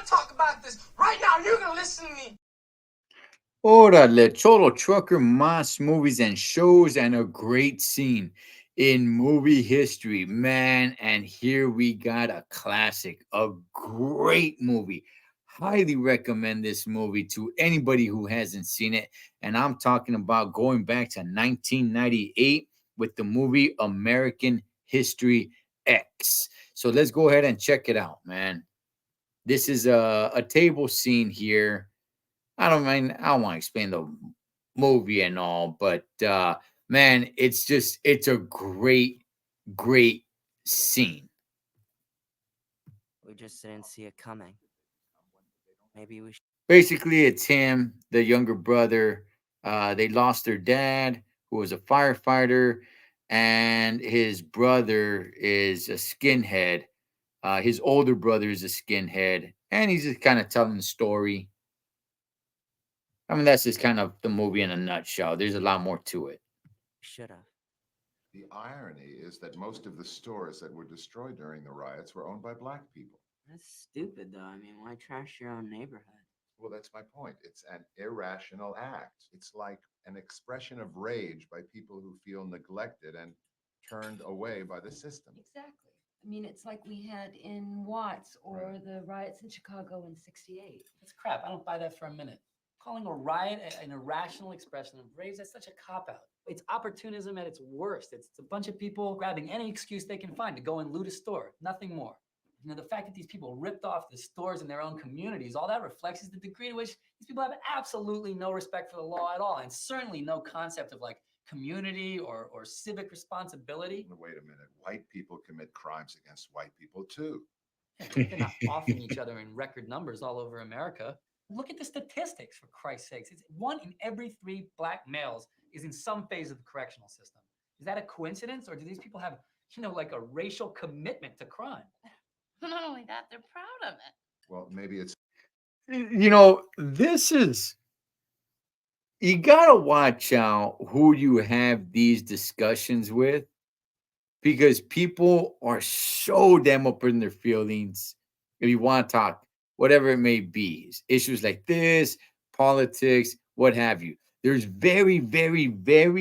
talk about this right now. You're gonna listen to me. Órale, Cholo Trucker, Mas movies and shows, and a great scene in movie history, man. And here we got a classic, a great movie. Highly recommend this movie to anybody who hasn't seen it. And I'm talking about going back to 1998 with the movie American History X. So let's go ahead and check it out, man. This is a table scene here. I don't want to explain the movie and all, but man, it's a great scene. We just didn't see it coming. Maybe we should. Basically, it's him, the younger brother. They lost their dad, who was a firefighter, and his brother is a skinhead. His older brother is a skinhead, and he's just kind of telling the story. I mean, that's just kind of the movie in a nutshell. There's a lot more to it. Should have. The irony is that most of the stores that were destroyed during the riots were owned by black people. That's stupid, though. I mean, why trash your own neighborhood? Well, that's my point. It's an irrational act. It's like an expression of rage by people who feel neglected and turned away by the system. Exactly. I mean, it's like we had in Watts or Right. the riots in Chicago in '68. That's crap. I don't buy that for a minute. Calling a riot an irrational expression of rage, that's such a cop-out. It's opportunism at its worst. It's a bunch of people grabbing any excuse they can find to go and loot a store, nothing more. You know, the fact that these people ripped off the stores in their own communities, all that reflects is the degree to which these people have absolutely no respect for the law at all, and certainly no concept of like community or civic responsibility. Wait a minute. White people commit crimes against white people too. Yeah, but they're not offing each other in record numbers all over America. Look at the statistics, for Christ's sakes. It's 1 in every 3 black males is in some phase of the correctional system. Is that a coincidence, or do these people have, like a racial commitment to crime? Not only that, they're proud of it. Well, maybe it's This is you gotta watch out who you have these discussions with because people are so damn up in their feelings. If you want to talk, whatever it may be, issues like this, politics, what have you. There's very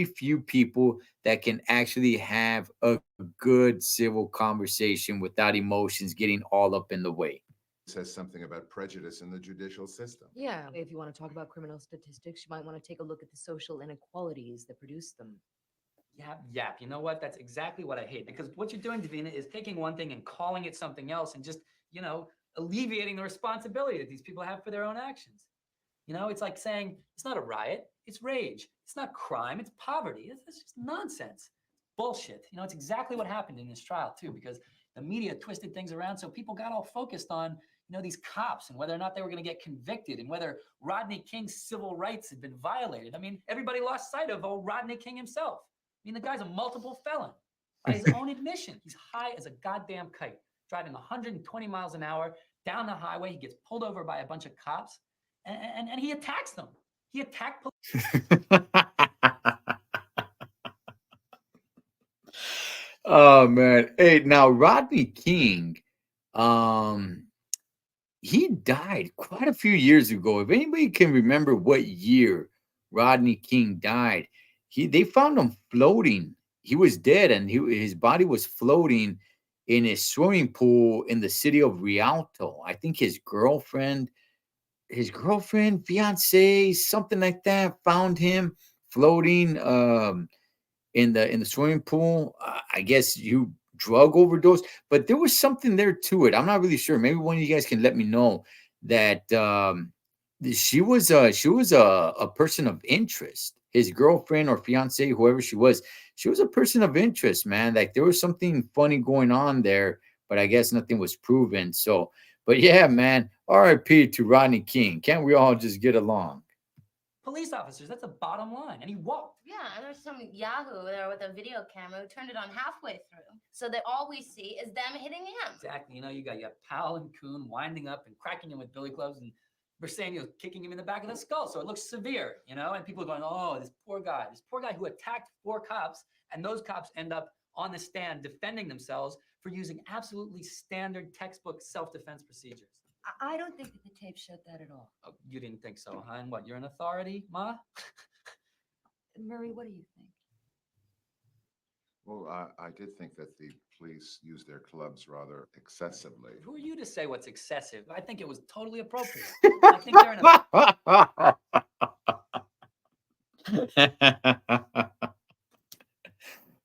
few people that can actually have a good civil conversation without emotions getting all up in the way. says something about prejudice in the judicial system. Yeah, if you want to talk about criminal statistics, you might want to take a look at the social inequalities that produce them. Yap. You know what? That's exactly what I hate. Because what you're doing, Davina, is taking one thing and calling it something else and just, alleviating the responsibility that these people have for their own actions. It's like saying it's not a riot, it's rage. It's not crime, it's poverty. It's just nonsense. Bullshit. It's exactly what happened in this trial, too, because the media twisted things around so people got all focused on, these cops and whether or not they were going to get convicted and whether Rodney King's civil rights had been violated. I mean, everybody lost sight of Rodney King himself. I mean, the guy's a multiple felon. By his own admission, he's high as a goddamn kite, driving 120 miles an hour down the highway. He gets pulled over by a bunch of cops, and he attacks them. He attacked police. Oh man. Hey, now Rodney King, um, he died quite a few years ago. If anybody can remember what year Rodney King died, they found him floating. He was dead, and his body was floating in a swimming pool in the city of Rialto. I think his girlfriend, fiance, something like that, found him floating in the swimming pool. I guess you drug overdose, but there was something there to it. I'm not really sure. Maybe one of you guys can let me know that she was a person of interest. His girlfriend or fiance, whoever she was a person of interest, man. Like there was something funny going on there, but I guess nothing was proven. So, but yeah, man. R.I.P. to Rodney King. Can't we all just get along? Police officers, that's the bottom line. And he walked. Yeah, and there's some Yahoo there with a video camera who turned it on halfway through, so that all we see is them hitting him. Exactly. You got your pal and Coon winding up and cracking him with billy clubs and Bersenio kicking him in the back of the skull. So it looks severe, and people are going, oh, this poor guy who attacked 4 cops, and those cops end up on the stand defending themselves for using absolutely standard textbook self-defense procedures. I don't think that the tape showed that at all. Oh, you didn't think so, huh? And what? You're an authority, Ma? Murray, what do you think? Well, I did think that the police used their clubs rather excessively. Who are you to say what's excessive? I think it was totally appropriate. I think they're in a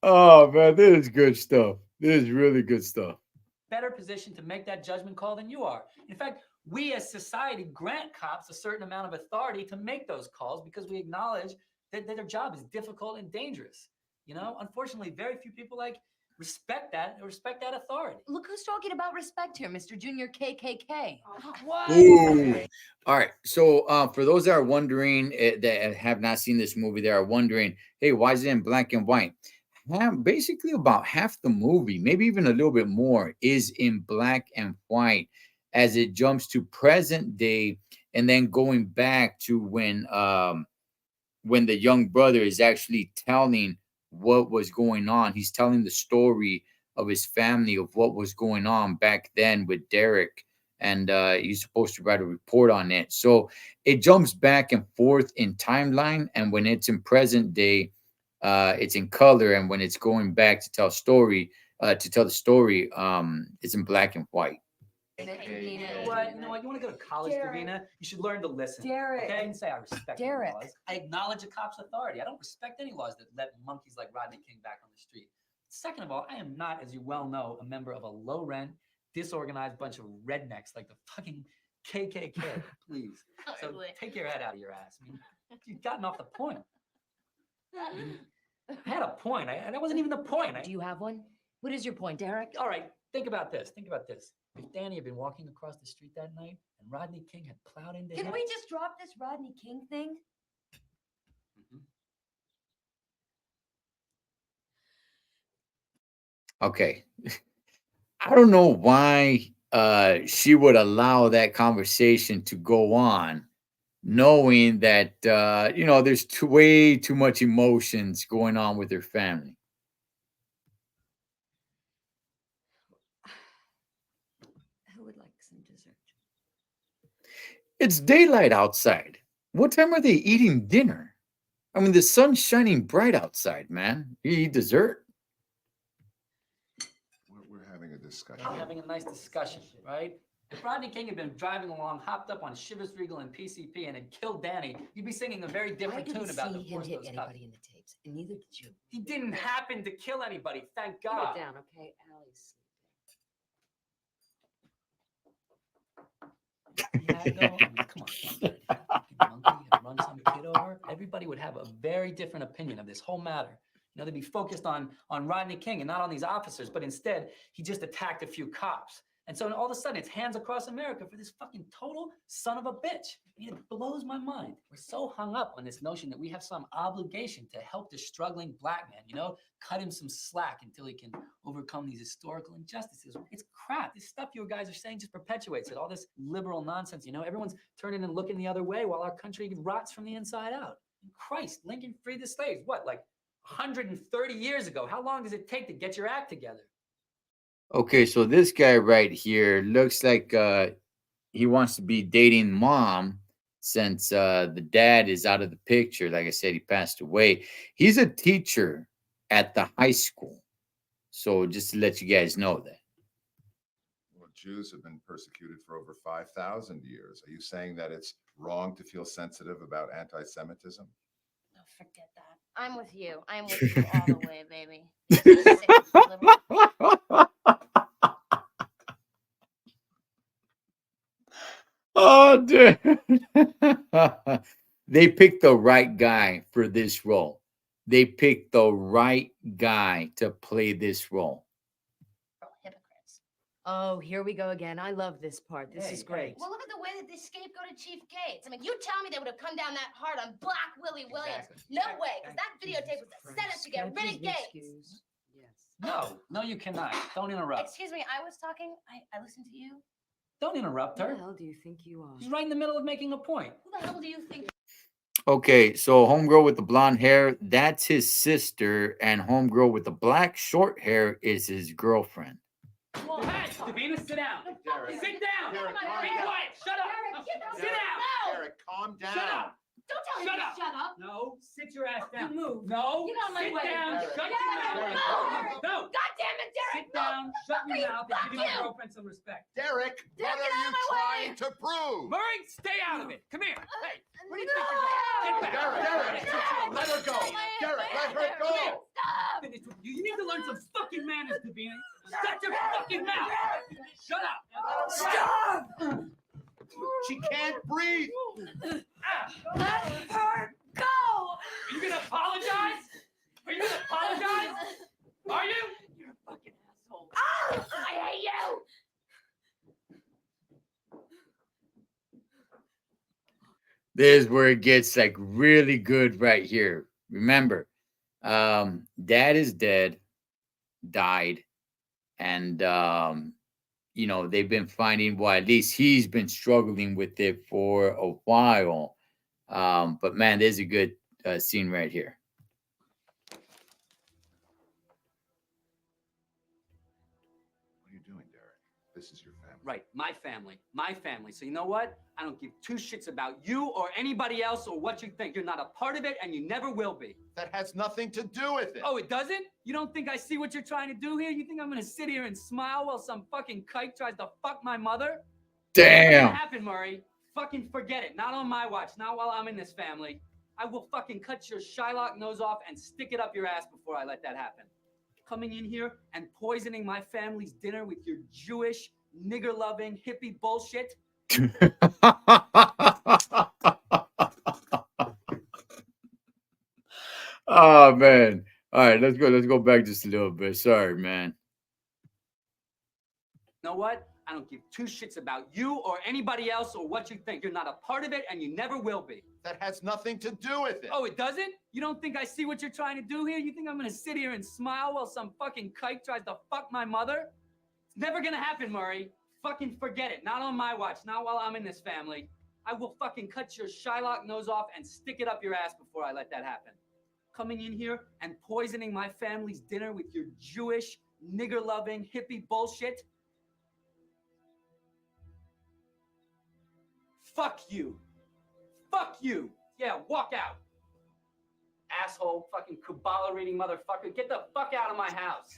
Oh man, this is good stuff. This is really good stuff. better position to make that judgment call than you are. In fact, we as society grant cops a certain amount of authority to make those calls because we acknowledge that their job is difficult and dangerous. You know, unfortunately, very few people respect that authority. Look who's talking about respect here, Mr. Junior KKK. What? Ooh. All right. So for those that are wondering that have not seen this movie, they are wondering, hey, why is it in black and white? Basically, about half the movie, maybe even a little bit more, is in black and white as it jumps to present day and then going back to when the young brother is actually telling what was going on. He's telling the story of his family of what was going on back then with Derek, and he's supposed to write a report on it. So it jumps back and forth in timeline, and when it's in present day, it's in color, and when it's going back to tell the story, it's in black and white. You know what? You want to go to college, Derek. Davina? You should learn to listen. Derek. Okay? I didn't say I respect the Derek. laws. I acknowledge a cop's authority. I don't respect any laws that let monkeys like Rodney King back on the street. Second of all, I am not, as you well know, a member of a low-rent, disorganized bunch of rednecks like the fucking KKK. Please. So Totally. take your head out of your ass. I mean, you've gotten off the point. I had a point. That wasn't even the point. Do you have one? What is your point, Derek? All right, think about this. Think about this. If Danny had been walking across the street that night and Rodney King had plowed into him. Can we just drop this Rodney King thing? Mhm. Okay. I don't know why she would allow that conversation to go on, knowing that there's way too much emotions going on with her family. Who would like some dessert? It's daylight outside. What time are they eating dinner? I mean, the sun's shining bright outside, man. You eat dessert. We're having a discussion. We're having a nice discussion, right? If Rodney King had been driving along, hopped up on Chivas Regal and PCP and had killed Danny, you'd be singing a very I different didn't tune about see the him force hit those anybody cops. in the tapes, and neither did you. He didn't happen to kill anybody, thank Put God. it down, okay? Allie's Yeah, though, I mean, come on. If that fucking monkey had run some kid over, everybody would have a very different opinion of this whole matter. They'd be focused on Rodney King and not on these officers, but instead, he just attacked a few cops. And so all of a sudden, it's hands across America for this fucking total son of a bitch. I mean, it blows my mind. We're so hung up on this notion that we have some obligation to help this struggling black man, cut him some slack until he can overcome these historical injustices. It's crap. This stuff you guys are saying just perpetuates it. All this liberal nonsense, everyone's turning and looking the other way while our country rots from the inside out. Christ, Lincoln freed the slaves. What, like 130 years ago? How long does it take to get your act together? Okay, so this guy right here looks like he wants to be dating mom since the dad is out of the picture. Like I said, he passed away. He's a teacher at the high school. So just to let you guys know that. Well, Jews have been persecuted for over 5,000 years. Are you saying that it's wrong to feel sensitive about anti-Semitism? No, forget that. I'm with you. I'm with you all the way, baby. This is sick, liberal. Oh, dude. They picked the right guy for this role. They picked the right guy to play this role. Hypocrites. Oh, here we go again. I love this part. This Hey, is great. Well, look at the way that they scapegoated Chief Gates. I mean, you tell me they would have come down that hard on Black Willie Williams. Exactly. No way, because that videotape was a setup to get rid of Gates. Yes. No, you cannot. Don't interrupt. Excuse me, I was talking. I listened to you. Don't interrupt Who her. the hell do you think you are? She's right in the middle of making a point. Who the hell do you think? Okay, so homegirl with the blonde hair, that's his sister, and homegirl with the black short hair is his girlfriend. Hey, Davina, sit down. Derek. Sit down. Derek, Be calm down. quiet. Shut up. Derek, get the Sit fuck down. out. Derek, calm down. Shut up. Don't tell him Shut to up. shut up. No, sit your ass down. You move. No, Get out of my sit way. down. Derek. Shut Derek, your no. mouth. No. God damn it, Derek. Sit down. Shut your you. mouth and Fuck give my you. girlfriend some respect. Derek, Derek, what get are out you of my way. trying to prove? Murray, stay out of it. Come here. Hey, where do you think No. you're going? Get back. Derek, Derek, let her go. Derek, let her go. Stop. Finish with you. You need to learn some fucking manners, Davina. Shut your fucking mouth. Shut up. Stop. She can't breathe. Ah. Let her go. Are you gonna apologize? Are you gonna apologize? Are you? You're a fucking asshole. I hate you. This is where it gets like really good right here. Remember, dad is dead, died, and you know, they've been finding, well, at least he's been struggling with it for a while. But man, there's a good scene right here. What are you doing, Derek? This is your family. Right, my family. My family. So you know what? I don't give two shits about you or anybody else or what you think. You're not a part of it and you never will be. That has nothing to do with it. Oh, it doesn't? You don't think I see what you're trying to do here? You think I'm gonna sit here and smile while some fucking kike tries to fuck my mother? It's never Damn. gonna happen, Murray. Fucking forget it. Not on my watch. Not while I'm in this family. I will fucking cut your Shylock nose off and stick it up your ass before I let that happen. Coming in here and poisoning my family's dinner with your Jewish, nigger-loving, hippie bullshit. Oh man. All right, let's go. Let's go back just a little bit. Sorry, man. You know what? I don't give two shits about you or anybody else or what you think. You're not a part of it and you never will be. That has nothing to do with it. Oh, it doesn't? You don't think I see what you're trying to do here? You think I'm gonna sit here and smile while some fucking kike tries to fuck my mother? It's never gonna happen, Murray. Fucking forget it. Not on my watch. Not while I'm in this family. I will fucking cut your Shylock nose off and stick it up your ass before I let that happen. Coming in here and poisoning my family's dinner with your Jewish, nigger-loving, hippie bullshit. Fuck you. Fuck you. Yeah, walk out. Asshole, fucking Kabbalah reading motherfucker. Get the fuck out of my house.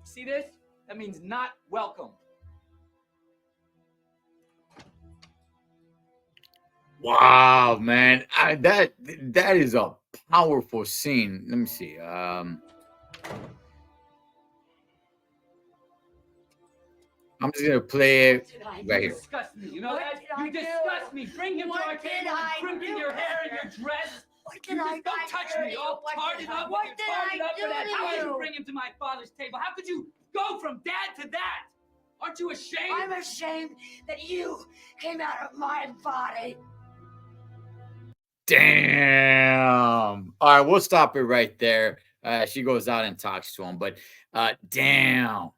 See this? That means not welcome. Wow, man. That is a powerful scene. Let me see. I'm just gonna play it right You here. disgust me. You know What that? did I You do? disgust me. Bring him What to our did table I and crimping do? your hair and your dress. What You did I just don't touch me. All What tarted did up. What You're did tarted I up for that. do How to could you you? bring him to my father's table? How could you go from dad to that? Aren't you ashamed? I'm ashamed that you came out of my body. Damn. All right, we'll stop it right there. She goes out and talks to him, but damn,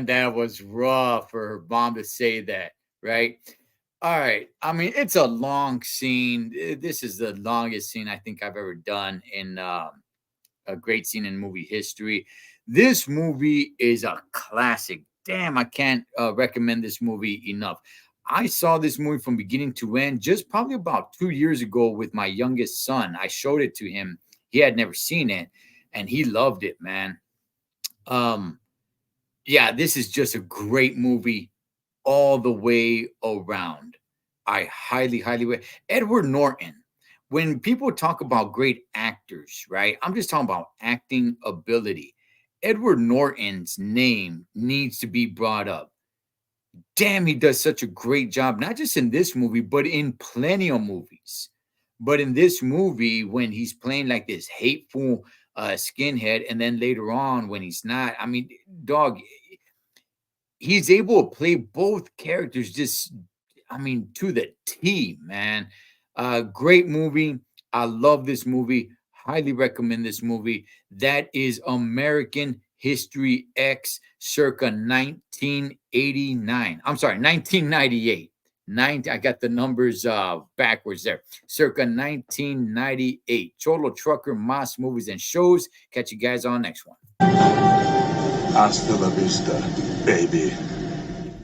that was rough for her mom to say that, right? All right. I mean, it's a long scene. This is the longest scene I think I've ever done in a great scene in movie history. This movie is a classic. Damn, I can't recommend this movie enough. I saw this movie from beginning to end just probably about 2 years ago with my youngest son. I showed it to him. He had never seen it and he loved it, man. Yeah, this is just a great movie all the way around. I highly, highly Edward Norton. When people talk about great actors, right? I'm just talking about acting ability. Edward Norton's name needs to be brought up. Damn, he does such a great job, not just in this movie, but in plenty of movies. But in this movie, when he's playing like this hateful skinhead, and then later on when he's not, I mean, dog, he's able to play both characters just, I mean, to the T, man. Great movie. I love this movie. Highly recommend this movie. That is American History X circa 1989. I'm sorry, 1998. I got the numbers backwards there. Circa 1998. Cholo Trucker M.A.S. movies and shows. Catch you guys on next one. Hasta la vista, baby.